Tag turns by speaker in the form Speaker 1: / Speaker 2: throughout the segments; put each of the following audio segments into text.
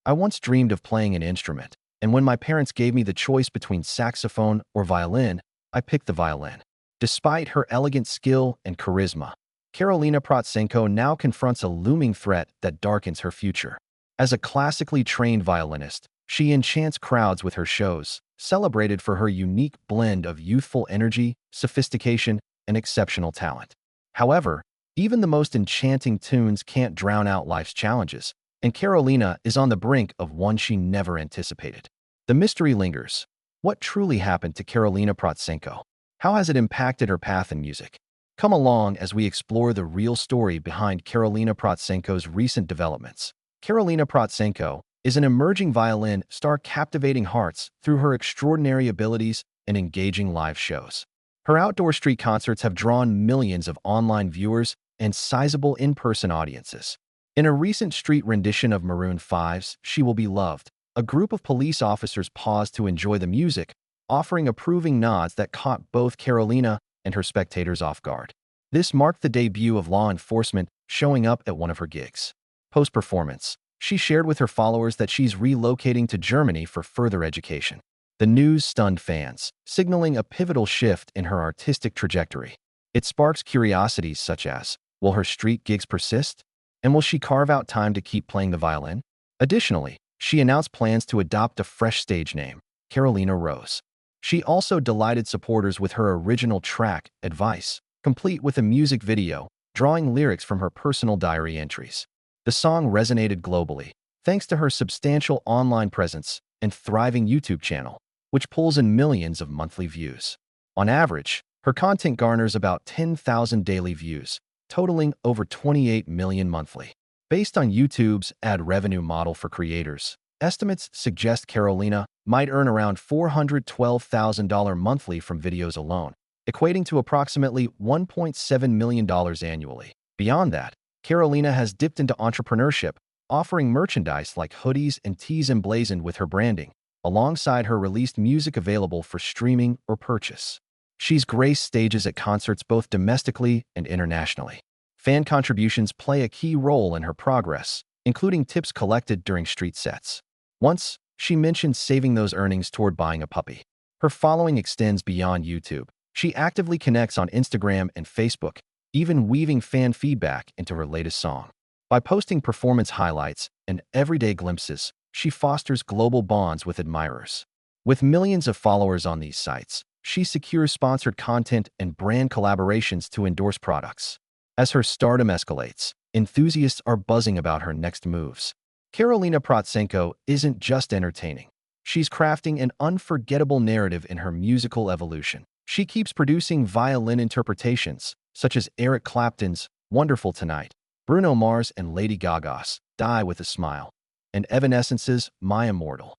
Speaker 1: I once dreamed of playing an instrument, and when my parents gave me the choice between saxophone or violin, I picked the violin. Despite her elegant skill and charisma, Karolina Protsenko now confronts a looming threat that darkens her future. As a classically trained violinist, she enchants crowds with her shows, celebrated for her unique blend of youthful energy, sophistication, and exceptional talent. However, even the most enchanting tunes can't drown out life's challenges, and Karolina is on the brink of one she never anticipated. The mystery lingers. What truly happened to Karolina Protsenko? How has it impacted her path in music? Come along as we explore the real story behind Karolina Protsenko's recent developments. Karolina Protsenko is an emerging violin star captivating hearts through her extraordinary abilities and engaging live shows. Her outdoor street concerts have drawn millions of online viewers and sizable in-person audiences. In a recent street rendition of Maroon 5's She Will Be Loved, a group of police officers paused to enjoy the music, offering approving nods that caught both Karolina and her spectators off guard. This marked the debut of law enforcement showing up at one of her gigs. Post-performance, she shared with her followers that she's relocating to Germany for further education. The news stunned fans, signaling a pivotal shift in her artistic trajectory. It sparks curiosities such as, will her street gigs persist? And will she carve out time to keep playing the violin? Additionally, she announced plans to adopt a fresh stage name, Karolina Rose. She also delighted supporters with her original track, Advice, complete with a music video, drawing lyrics from her personal diary entries. The song resonated globally, thanks to her substantial online presence and thriving YouTube channel, which pulls in millions of monthly views. On average, her content garners about 10,000 daily views, totaling over 28 million monthly. Based on YouTube's ad revenue model for creators, estimates suggest Karolina might earn around $412,000 monthly from videos alone, equating to approximately $1.7 million annually. Beyond that, Karolina has dipped into entrepreneurship, offering merchandise like hoodies and tees emblazoned with her branding, alongside her released music available for streaming or purchase. She's graced stages at concerts both domestically and internationally. Fan contributions play a key role in her progress, including tips collected during street sets. Once, she mentioned saving those earnings toward buying a puppy. Her following extends beyond YouTube. She actively connects on Instagram and Facebook, even weaving fan feedback into her latest song. By posting performance highlights and everyday glimpses, she fosters global bonds with admirers. With millions of followers on these sites, she secures sponsored content and brand collaborations to endorse products. As her stardom escalates, enthusiasts are buzzing about her next moves. Karolina Protsenko isn't just entertaining. She's crafting an unforgettable narrative in her musical evolution. She keeps producing violin interpretations, such as Eric Clapton's Wonderful Tonight, Bruno Mars and Lady Gaga's Die With a Smile, and Evanescence's My Immortal.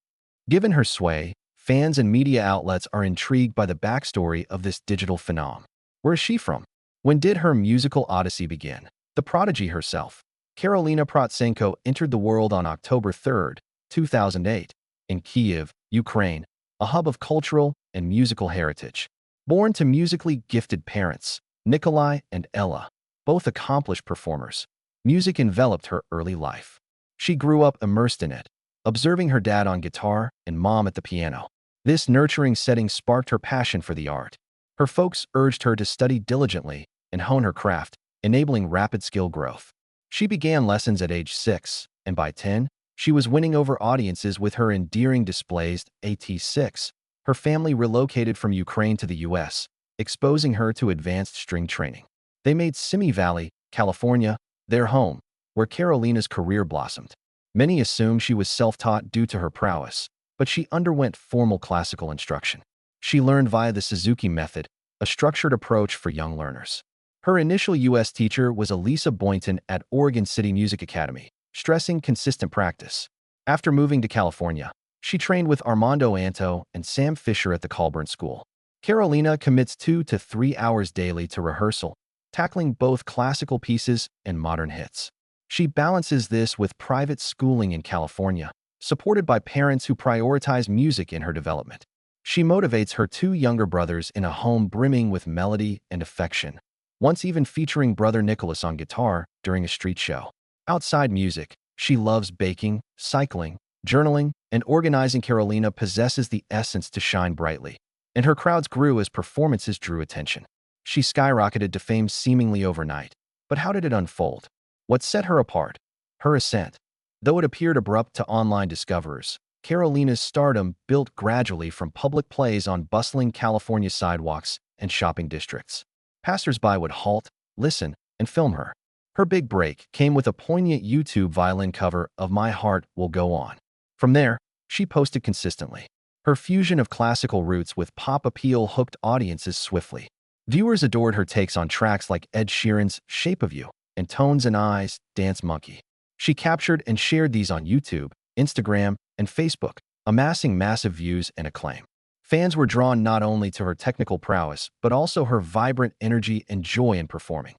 Speaker 1: Given her sway, fans and media outlets are intrigued by the backstory of this digital phenom. Where is she from? When did her musical odyssey begin? The Prodigy herself, Karolina Protsenko, entered the world on October 3, 2008, in Kyiv, Ukraine, a hub of cultural and musical heritage. Born to musically gifted parents, Nikolai and Ella, both accomplished performers, music enveloped her early life. She grew up immersed in it, observing her dad on guitar and mom at the piano. This nurturing setting sparked her passion for the art. Her folks urged her to study diligently and hone her craft, enabling rapid skill growth. She began lessons at age 6, and by 10, she was winning over audiences with her endearing displays. At 6, her family relocated from Ukraine to the U.S., exposing her to advanced string training. They made Simi Valley, California, their home, where Karolina's career blossomed. Many assume she was self-taught due to her prowess, but she underwent formal classical instruction. She learned via the Suzuki method, a structured approach for young learners. Her initial U.S. teacher was Elisa Boynton at Oregon City Music Academy, stressing consistent practice. After moving to California, she trained with Armando Anto and Sam Fisher at the Colburn School. Karolina commits 2 to 3 hours daily to rehearsal, tackling both classical pieces and modern hits. She balances this with private schooling in California, supported by parents who prioritize music in her development. She motivates her 2 younger brothers in a home brimming with melody and affection, once even featuring brother Nicholas on guitar during a street show. Outside music, she loves baking, cycling, Journaling and organizing, Karolina possesses the essence to shine brightly, and her crowds grew as performances drew attention. She skyrocketed to fame seemingly overnight. But how did it unfold? What set her apart? Her ascent. Though it appeared abrupt to online discoverers, Karolina's stardom built gradually from public plays on bustling California sidewalks and shopping districts. Passers-by would halt, listen, and film her. Her big break came with a poignant YouTube Violin cover of My Heart Will Go On. From there, she posted consistently. Her fusion of classical roots with pop appeal hooked audiences swiftly. Viewers adored her takes on tracks like Ed Sheeran's Shape of You and Tones and I's Dance Monkey. She captured and shared these on YouTube, Instagram, and Facebook, amassing massive views and acclaim. Fans were drawn not only to her technical prowess, but also her vibrant energy and joy in performing.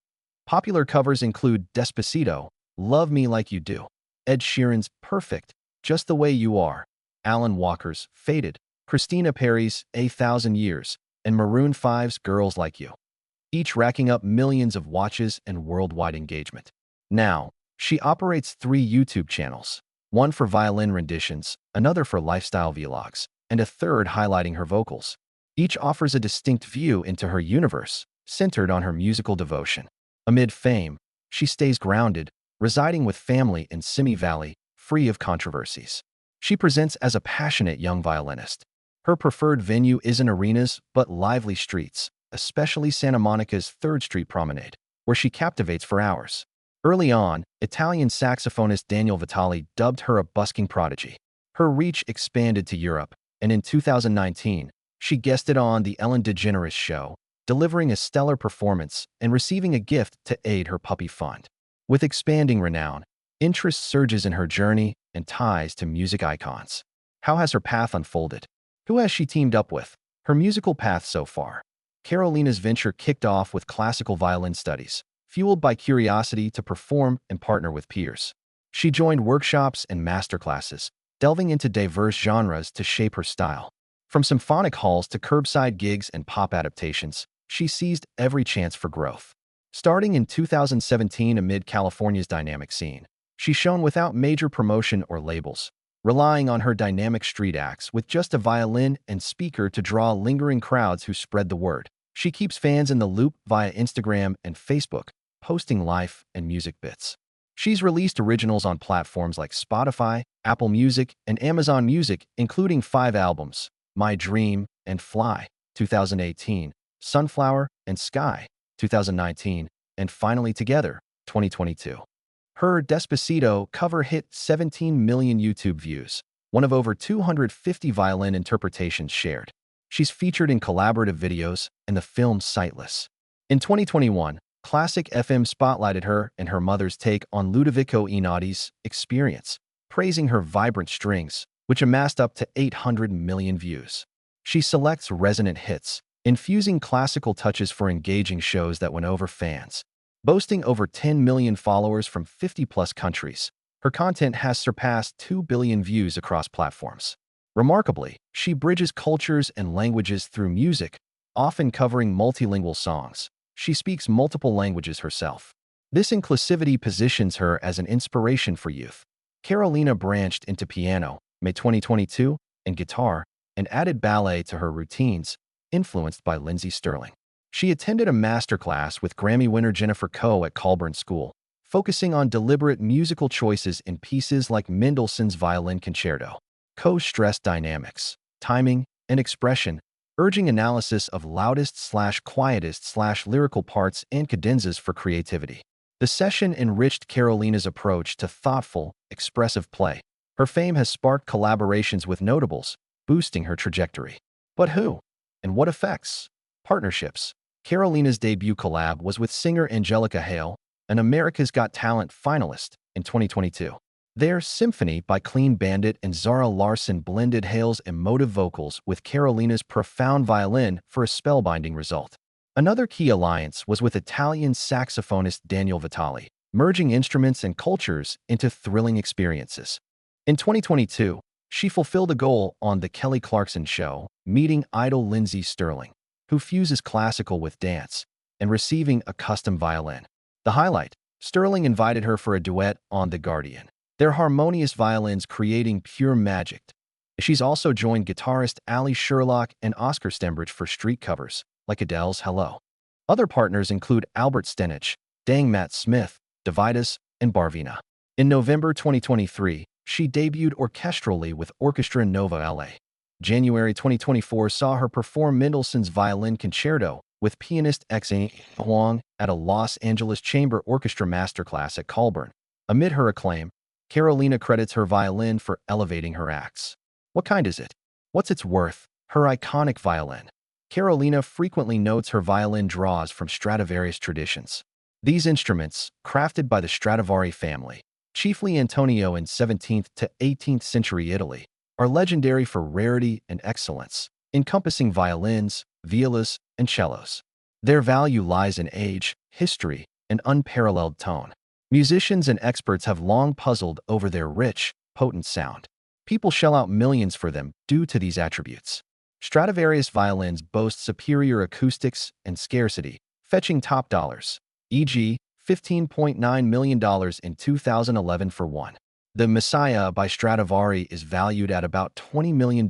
Speaker 1: Popular covers include Despacito, Love Me Like You Do, Ed Sheeran's Perfect, Just the Way You Are, Alan Walker's Faded, Christina Perri's A Thousand Years, and Maroon 5's Girls Like You, each racking up millions of watches and worldwide engagement. Now, she operates 3 YouTube channels, one for violin renditions, another for lifestyle vlogs, and a third highlighting her vocals. Each offers a distinct view into her universe, centered on her musical devotion. Amid fame, she stays grounded, residing with family in Simi Valley, free of controversies. She presents as a passionate young violinist. Her preferred venue isn't arenas, but lively streets, especially Santa Monica's 3rd Street Promenade, where she captivates for hours. Early on, Italian saxophonist Daniel Vitali dubbed her a busking prodigy. Her reach expanded to Europe, and in 2019, she guested on The Ellen DeGeneres Show, delivering a stellar performance and receiving a gift to aid her puppy fund. With expanding renown, interest surges in her journey and ties to music icons. How has her path unfolded? Who has she teamed up with? Her musical path so far. Karolina's venture kicked off with classical violin studies, fueled by curiosity to perform and partner with peers. She joined workshops and masterclasses, delving into diverse genres to shape her style. From symphonic halls to curbside gigs and pop adaptations, she seized every chance for growth. Starting in 2017 amid California's dynamic scene, she shone without major promotion or labels, relying on her dynamic street acts with just a violin and speaker to draw lingering crowds who spread the word. She keeps fans in the loop via Instagram and Facebook, posting life and music bits. She's released originals on platforms like Spotify, Apple Music, and Amazon Music, including 5 albums: My Dream and Fly, 2018, Sunflower and Sky, 2019, and Finally Together, 2022. Her Despacito cover hit 17 million YouTube views, one of over 250 violin interpretations shared. She's featured in collaborative videos and the film Sightless. In 2021, Classic FM spotlighted her and her mother's take on Ludovico Einaudí's Experience, praising her vibrant strings, which amassed up to 800 million views. She selects resonant hits, infusing classical touches for engaging shows that win over fans. Boasting over 10 million followers from 50-plus countries, her content has surpassed 2 billion views across platforms. Remarkably, she bridges cultures and languages through music, often covering multilingual songs. She speaks multiple languages herself. This inclusivity positions her as an inspiration for youth. Karolina branched into piano, May 2022, and guitar, and added ballet to her routines, influenced by Lindsey Stirling. She attended a masterclass with Grammy winner Jennifer Coe at Colburn School, focusing on deliberate musical choices in pieces like Mendelssohn's Violin Concerto. Coe stressed dynamics, timing, and expression, urging analysis of loudest/quietest/lyrical parts and cadenzas for creativity. The session enriched Karolina's approach to thoughtful, expressive play. Her fame has sparked collaborations with notables, boosting her trajectory. But who? And what effects? Partnerships. Karolina's debut collab was with singer Angelica Hale, an America's Got Talent finalist, in 2022. Their Symphony by Clean Bandit and Zara Larsson blended Hale's emotive vocals with Karolina's profound violin for a spellbinding result. Another key alliance was with Italian saxophonist Daniel Vitali, merging instruments and cultures into thrilling experiences. In 2022, she fulfilled a goal on The Kelly Clarkson Show, meeting idol Lindsey Stirling, who fuses classical with dance, and receiving a custom violin. The highlight: Stirling invited her for a duet on The Guardian, their harmonious violins creating pure magic. She's also joined guitarist Ali Sherlock and Oscar Stembridge for street covers, like Adele's Hello. Other partners include Albert Stenich, Dang Matt Smith, Davidas, and Barvina. In November 2023, she debuted orchestrally with Orchestra Nova LA. January 2024 saw her perform Mendelssohn's Violin Concerto with pianist Xing Huang at a Los Angeles Chamber Orchestra masterclass at Colburn. Amid her acclaim, Karolina credits her violin for elevating her acts. What kind is it? What's its worth? Her iconic violin. Karolina frequently notes her violin draws from Stradivarius traditions. These instruments, crafted by the Stradivari family, chiefly Antonio in 17th to 18th century Italy, are legendary for rarity and excellence, encompassing violins, violas, and cellos. Their value lies in age, history, and unparalleled tone. Musicians and experts have long puzzled over their rich, potent sound. People shell out millions for them due to these attributes. Stradivarius violins boast superior acoustics and scarcity, fetching top dollars, e.g., $15.9 million in 2011 for one. The Messiah by Stradivari is valued at about $20 million.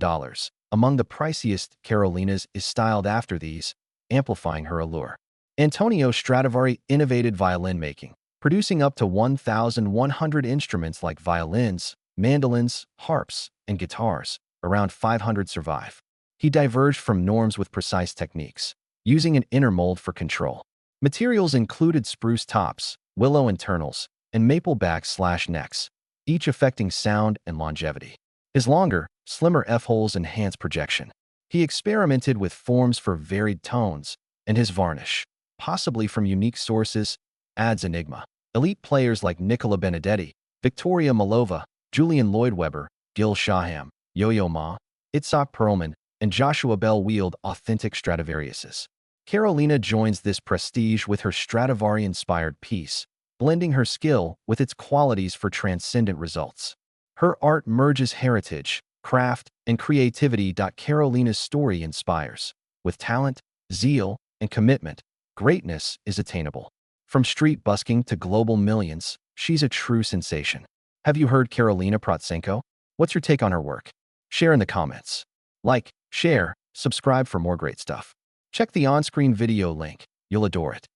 Speaker 1: Among the priciest, Karolina's is styled after these, amplifying her allure. Antonio Stradivari innovated violin making, producing up to 1,100 instruments like violins, mandolins, harps, and guitars. Around 500 survive. He diverged from norms with precise techniques, using an inner mold for control. Materials included spruce tops, willow internals, and maple backs/necks, each affecting sound and longevity. His longer, slimmer F-holes enhance projection. He experimented with forms for varied tones, and his varnish, possibly from unique sources, adds enigma. Elite players like Nicola Benedetti, Victoria Malova, Julian Lloyd-Webber, Gil Shaham, Yo-Yo Ma, Itzhak Perlman, and Joshua Bell wield authentic Stradivariuses. Karolina joins this prestige with her Stradivari-inspired piece, blending her skill with its qualities for transcendent results. Her art merges heritage, craft, and creativity. Karolina's story inspires. With talent, zeal, and commitment, greatness is attainable. From street busking to global millions, she's a true sensation. Have you heard Karolina Protsenko? What's your take on her work? Share in the comments. Like, share, subscribe for more great stuff. Check the on-screen video link. You'll adore it.